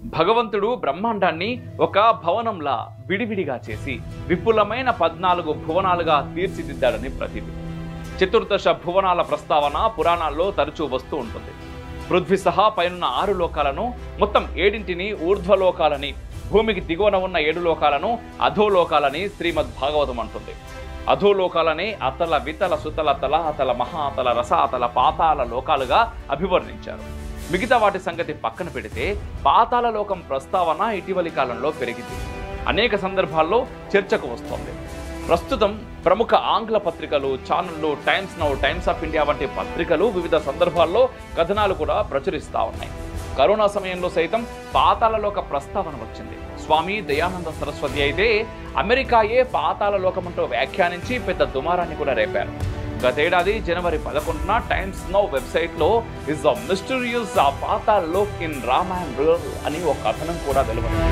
భగవంతుడు బ్రహ్మాండాన్ని ఒక భవనంలా విడివిడిగా చేసి విపులమైన 14 భువనాలుగా తీర్చిదిద్దాడని ప్రతీతి. చతుర్దశ భువనాల ప్రస్తావన పురాణాల్లో తరచూ వస్తూ ఉంటుంది. పృథ్వీ సహా పైనున్న 6 లోకాలను, మొత్తం 7ంటిని ఊర్ధ్వలోకాలని, భూమికి దిగువన ఉన్న 7 లోకాలను అధోలోకాలని శ్రీమద్ భాగవతం అంటుంది. అధోలోకాలనే అతల, వితల, సుతల, తలాతల, మహాతల, రసాతల, పాతాల లోకాలుగా అభివర్ణించారు. మిగతా వాటి సంగతి పక్కన పెడితే పాతాళ లోకం ప్రస్తావన ఇటీవలి కాలంలో పెరిగింది. అనేక సందర్భాల్లో చర్చకు వస్తోంది. ప్రస్తుతం ప్రముఖ ఆంగ్ల పత్రికలు, ఛానళ్లు, Times Now, Times of India వంటి పత్రికలు వివిధ సందర్భాల్లో కథనాలు కూడా ప్రచురిస్తూ ఉన్నాయి. కరోనా సమయంలో సైతం పాతాళ లోక ప్రస్తావన వచ్చింది. స్వామి దయానంద సరస్వతి అయితే అమెరికాయే పాతాళ లోకమంటూ వ్యాఖ్యానించి పెద్ద దుమారాన్ని కూడా రేపారు. గతేడాది జనవరి 11న టైమ్స్ నౌ వెబ్సైట్లో is the mysterious Patal Lok in Ramayan అని ఒక కథనం కూడా వెలువడింది.